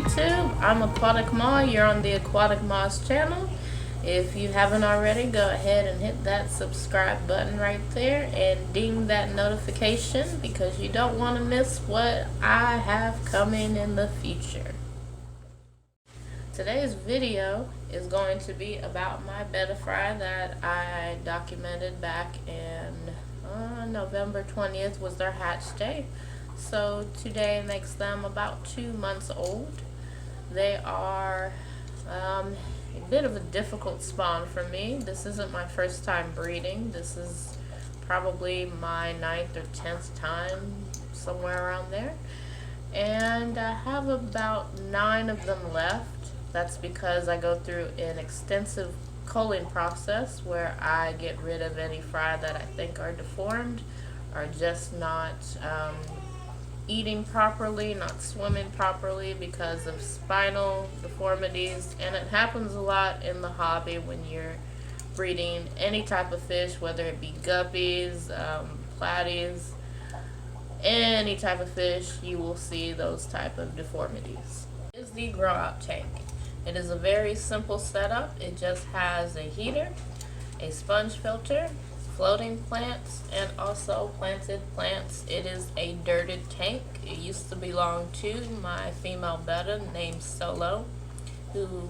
YouTube. I'm AquaticMa. You're on the AquaticMa's channel. If you haven't already, go ahead and hit that subscribe button right there and ding that notification because you don't want to miss what I have coming in the future. Today's video is going to be about my betta fry that I documented back in November 20th was their hatch day. So today makes them about 2 months old. They are a bit of a difficult spawn for me. This isn't my first time breeding. This is probably my 9th or 10th time, somewhere around there. And I have about 9 of them left. That's because I go through an extensive culling process where I get rid of any fry that I think are deformed, are just not eating properly, not swimming properly because of spinal deformities. And it happens a lot in the hobby when you're breeding any type of fish, whether it be guppies, platies, any type of fish, you will see those type of deformities. This is the grow out tank. It is a very simple setup. It just has a heater, a sponge filter, floating plants, and also planted plants. It is a dirted tank. It used to belong to my female betta named Solo, who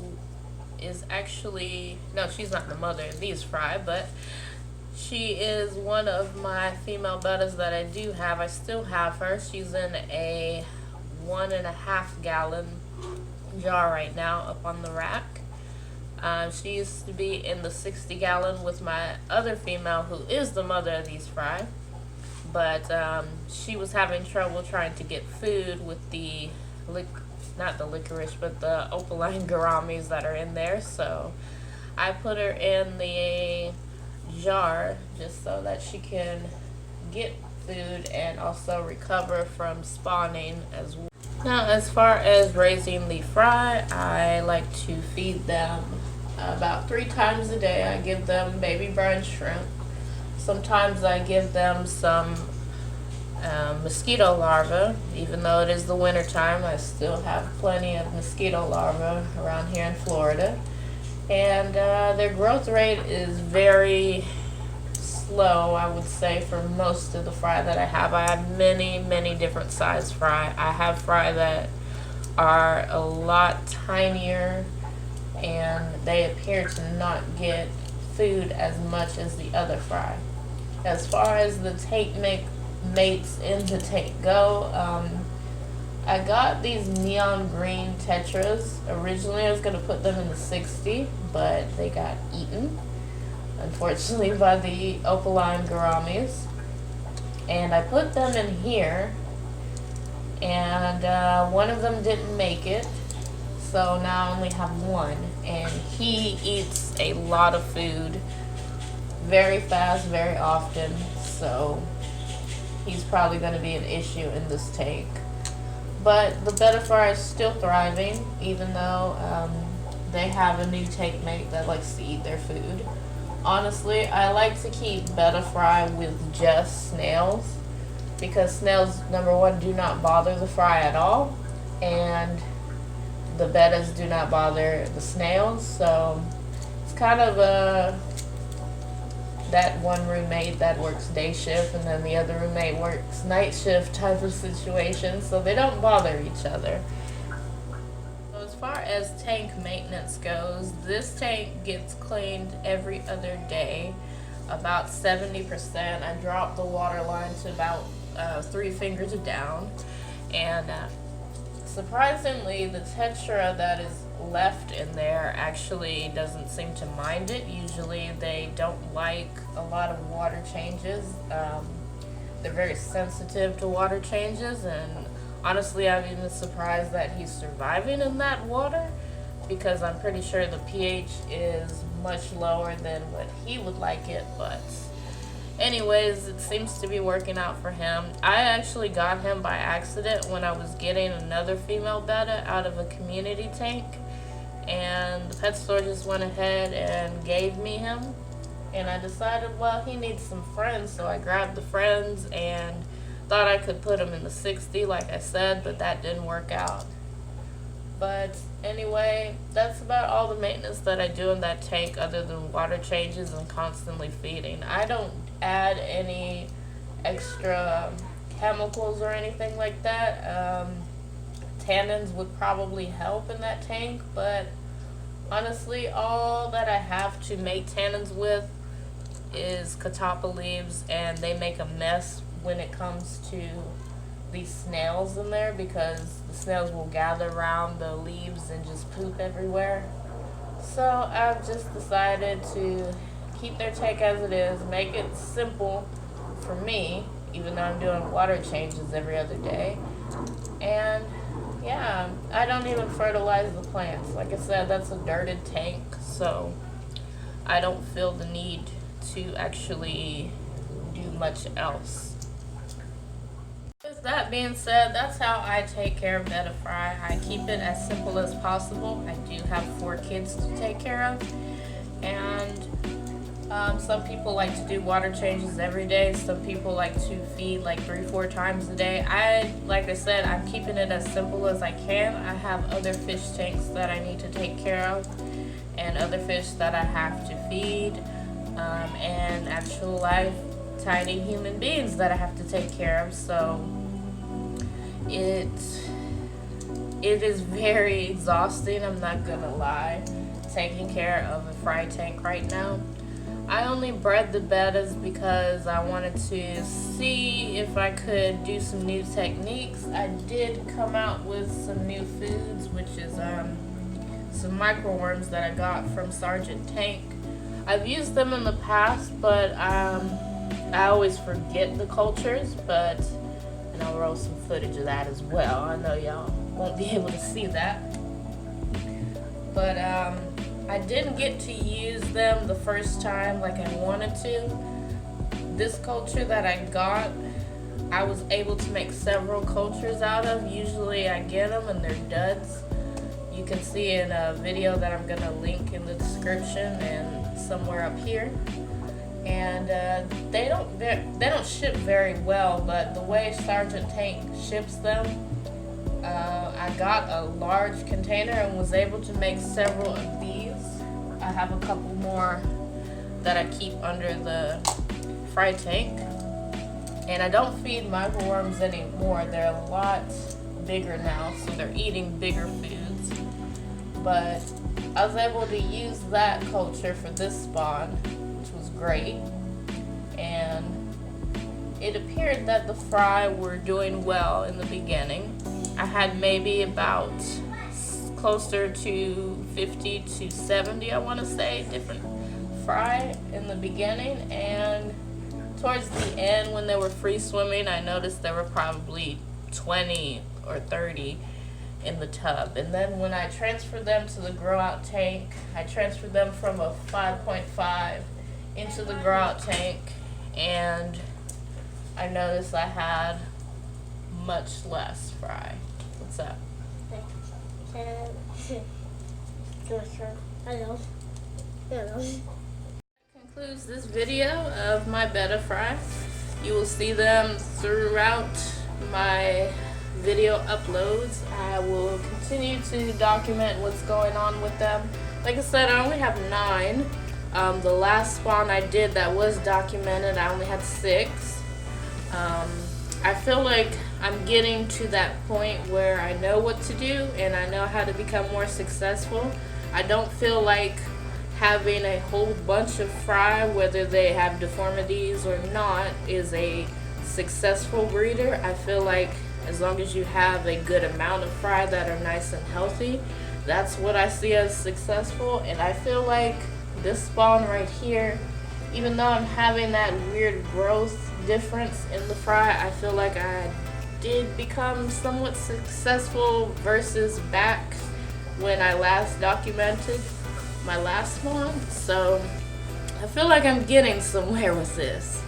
is actually, no, she's not the mother of these fry, but she is one of my female bettas that I do have. I still have her. She's in a 1.5 gallon jar right now up on the rack. She used to be in the 60 gallon with my other female who is the mother of these fry, but she was having trouble trying to get food with the not the licorice but the opaline gouramis that are in there, so I put her in the jar just so that she can get food and also recover from spawning as well. Now, as far as raising the fry, I like to feed them about 3 times a day. I give them baby brine shrimp. Sometimes I give them some mosquito larvae. Even though it is the winter time, I still have plenty of mosquito larvae around here in Florida. And their growth rate is very slow, I would say, for most of the fry that I have. I have many different size fry. I have fry that are a lot tinier and they appear to not get food as much as the other fry. As far as the tank mates in the tank go, I got these neon green tetras. Originally I was going to put them in the 60, but they got eaten, unfortunately, by the opaline gouramis. And I put them in here, and one of them didn't make it, so now I only have one. And he eats a lot of food very fast, very often, so he's probably going to be an issue in this tank. But the betta fry is still thriving, even though they have a new tank mate that likes to eat their food. Honestly, I like to keep betta fry with just snails because snails, number one, do not bother the fry at all, and the bettas do not bother the snails. So it's kind of that one roommate that works day shift and then the other roommate works night shift type of situation, so they don't bother each other. As far as tank maintenance goes, this tank gets cleaned every other day, about 70%. I drop the water line to about 3 fingers down, and surprisingly the tetra that is left in there actually doesn't seem to mind it. Usually they don't like a lot of water changes. They're very sensitive to water changes, and honestly, I'm even surprised that he's surviving in that water because I'm pretty sure the pH is much lower than what he would like it. But anyways, it seems to be working out for him. I actually got him by accident when I was getting another female betta out of a community tank, and the pet store just went ahead and gave me him, and I decided, well, he needs some friends, so I grabbed the friends and thought I could put him in the 60 like I said, but that didn't work out. But anyway, that's about all the maintenance that I do in that tank other than water changes and constantly feeding. I don't add any extra chemicals or anything like that. Tannins would probably help in that tank, but honestly, all that I have to make tannins with is catappa leaves, and they make a mess when it comes to these snails in there because the snails will gather around the leaves and just poop everywhere. So I've just decided to keep their tank as it is, make it simple for me, even though I'm doing water changes every other day. And yeah, I don't even fertilize the plants. Like I said, that's a dirted tank, so I don't feel the need to actually do much else. With that being said, that's how I take care of betta fry. I keep it as simple as possible. I do have 4 kids to take care of, and some people like to do water changes every day. Some people like to feed like 3-4 times a day. Like I said, I'm keeping it as simple as I can. I have other fish tanks that I need to take care of, and other fish that I have to feed, and actual life tiny human beings that I have to take care of. So it is very exhausting, I'm not gonna lie, taking care of a fry tank right now. I only bred the bettas because I wanted to see if I could do some new techniques. I did come out with some new foods, which is some microworms that I got from Sergeant Tank. I've used them in the past, but I always forget the cultures, and I'll roll some footage of that as well. I know y'all won't be able to see that. But I didn't get to use them the first time like I wanted to. This culture that I got, I was able to make several cultures out of. Usually I get them and they're duds. You can see in a video that I'm gonna link in the description and somewhere up here. And they don't ship very well, but the way Sergeant Tank ships them, I got a large container and was able to make several of these. I have a couple more that I keep under the fry tank, and I don't feed microworms anymore. They're a lot bigger now, so they're eating bigger foods. But I was able to use that culture for this spawn, which was great, and it appeared that the fry were doing well in the beginning. I had maybe about closer to 50 to 70, I want to say, different fry in the beginning, and towards the end when they were free swimming, I noticed there were probably 20 or 30 in the tub. And then when I transferred them to the grow out tank, I transferred them from a 5.5 into the grow out tank, and I noticed I had much less fry. What's up? Concludes this video of my betta fry. You will see them throughout my video uploads. I will continue to document what's going on with them. Like I said, I only have 9. The last spawn I did that was documented, I only had 6. I feel like I'm getting to that point where I know what to do and I know how to become more successful. I don't feel like having a whole bunch of fry, whether they have deformities or not, is a successful breeder. I feel like as long as you have a good amount of fry that are nice and healthy, that's what I see as successful. And I feel like this spawn right here, even though I'm having that weird growth difference in the fry, I feel like I did become somewhat successful versus back when I last documented my last spawn. So I feel like I'm getting somewhere with this.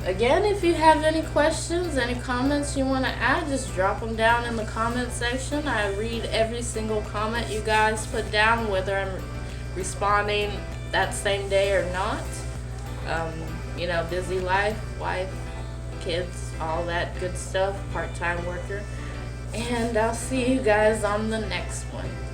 Again, if you have any questions, any comments you want to add, just drop them down in the comment section. I read every single comment you guys put down, whether I'm responding that same day or not. You know, busy life, wife, kids, all that good stuff, part-time worker. And I'll see you guys on the next one.